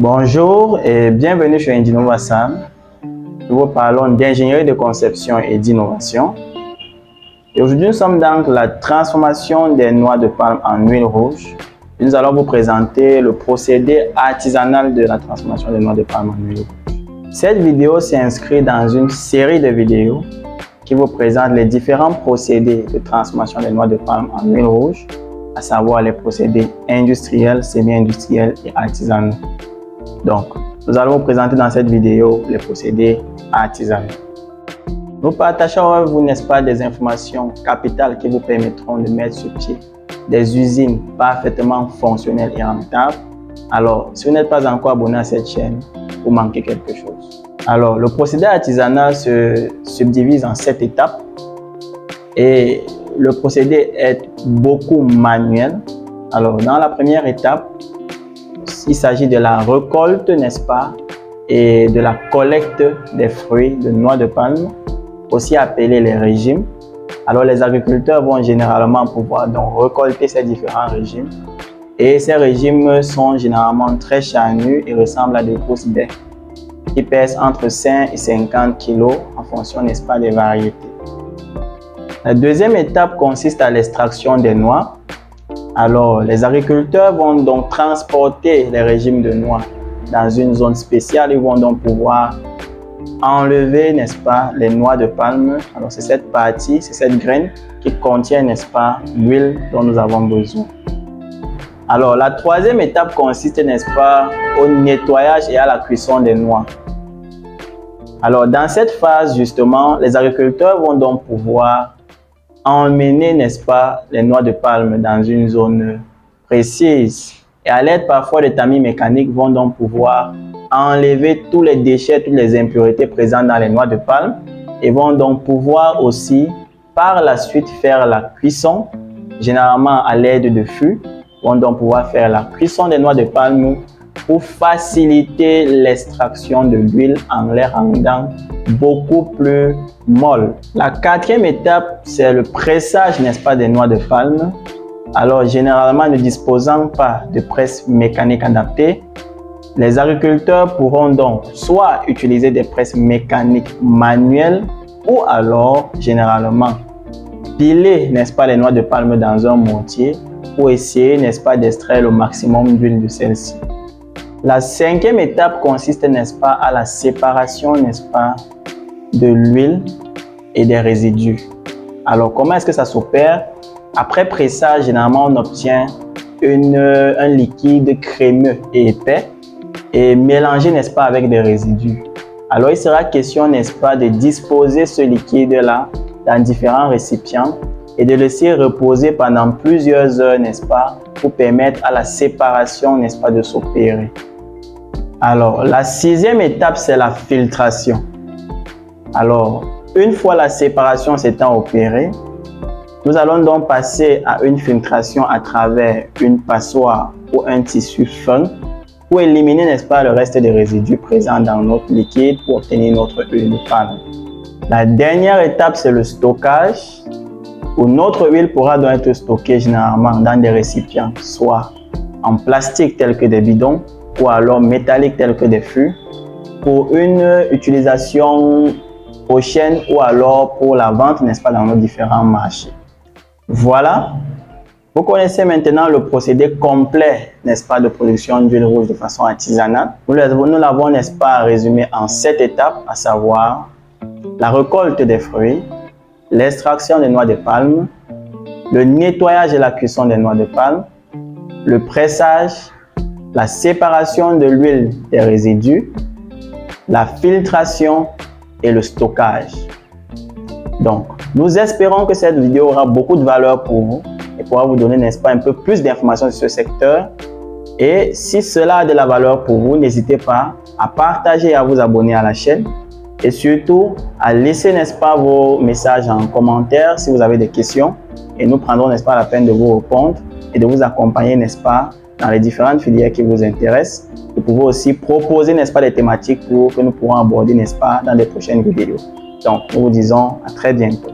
Bonjour et bienvenue chez Indinova Sam. Nous vous parlons d'ingénierie de conception et d'innovation. Et aujourd'hui, nous sommes dans la transformation des noix de palme en huile rouge. Et nous allons vous présenter le procédé artisanal de la transformation des noix de palme en huile rouge. Cette vidéo s'inscrit dans une série de vidéos qui vous présente les différents procédés de transformation des noix de palme en huile rouge, à savoir les procédés industriels, semi-industriels et artisanaux. Donc, nous allons vous présenter dans cette vidéo les procédés artisanaux. Nous partageons avec vous, n'est-ce pas, des informations capitales qui vous permettront de mettre sur pied des usines parfaitement fonctionnelles et rentables. Alors, si vous n'êtes pas encore abonné à cette chaîne, vous manquez quelque chose. Alors, le procédé artisanal se subdivise en 7 étapes et le procédé est beaucoup manuel. Alors, dans la première étape, il s'agit de la récolte, n'est-ce pas, et de la collecte des fruits de noix de palme, aussi appelés les régimes. Alors, les agriculteurs vont généralement pouvoir donc récolter ces différents régimes. Et ces régimes sont généralement très charnus et ressemblent à de grosses baies qui pèsent entre 5 et 50 kg en fonction, n'est-ce pas, des variétés. La deuxième étape consiste à l'extraction des noix. Alors, les agriculteurs vont donc transporter les régimes de noix dans une zone spéciale. Ils vont donc pouvoir enlever, n'est-ce pas, les noix de palme. Alors, c'est cette partie, c'est cette graine qui contient, n'est-ce pas, l'huile dont nous avons besoin. Alors, la troisième étape consiste, n'est-ce pas, au nettoyage et à la cuisson des noix. Alors, dans cette phase, justement, les agriculteurs vont donc pouvoir emmener, n'est-ce pas, les noix de palme dans une zone précise. Et à l'aide parfois de tamis mécaniques, vont donc pouvoir enlever tous les déchets, toutes les impuretés présentes dans les noix de palme et vont donc pouvoir aussi par la suite faire la cuisson, généralement à l'aide de fûts, vont donc pouvoir faire la cuisson des noix de palme pour faciliter l'extraction de l'huile en les rendant beaucoup plus molle. La quatrième étape, c'est le pressage, n'est-ce pas, des noix de palme. Alors, généralement, ne disposant pas de presse mécanique adaptée, les agriculteurs pourront donc soit utiliser des presses mécaniques manuelles ou alors, généralement, piler, n'est-ce pas, les noix de palme dans un mortier pour essayer, n'est-ce pas, d'extraire le maximum d'huile de celle-ci. La cinquième étape consiste, n'est-ce pas, à la séparation, n'est-ce pas, de l'huile et des résidus. Alors, comment est-ce que ça s'opère? Après pressage, généralement, on obtient un liquide crémeux et épais et mélangé, n'est-ce pas, avec des résidus. Alors, il sera question, n'est-ce pas, de disposer ce liquide-là dans différents récipients et de laisser reposer pendant plusieurs heures, n'est-ce pas, pour permettre à la séparation, n'est-ce pas, de s'opérer. Alors, la sixième étape, c'est la filtration. Alors, une fois la séparation s'étant opérée, nous allons donc passer à une filtration à travers une passoire ou un tissu fin pour éliminer, n'est-ce pas, le reste des résidus présents dans notre liquide pour obtenir notre huile de palme. La dernière étape, c'est le stockage, où notre huile pourra donc être stockée généralement dans des récipients, soit en plastique tels que des bidons, ou alors métalliques tels que des fûts, pour une utilisation prochaine ou alors pour la vente, n'est-ce pas, dans nos différents marchés. Voilà, vous connaissez maintenant le procédé complet, n'est-ce pas, de production d'huile rouge de façon artisanale. Nous l'avons, n'est-ce pas, résumé en 7 étapes, à savoir la récolte des fruits, l'extraction des noix de palme, le nettoyage et la cuisson des noix de palme, le pressage, la séparation de l'huile des résidus, la filtration et le stockage. Donc, nous espérons que cette vidéo aura beaucoup de valeur pour vous et pourra vous donner, n'est-ce pas, un peu plus d'informations sur ce secteur. Et si cela a de la valeur pour vous, n'hésitez pas à partager et à vous abonner à la chaîne. Et surtout, à laisser, n'est-ce pas, vos messages en commentaire si vous avez des questions. Et nous prendrons, n'est-ce pas, la peine de vous répondre et de vous accompagner, n'est-ce pas, dans les différentes filières qui vous intéressent. Vous pouvez aussi proposer, n'est-ce pas, des thématiques que nous pourrons aborder, n'est-ce pas, dans les prochaines vidéos. Donc, nous vous disons à très bientôt.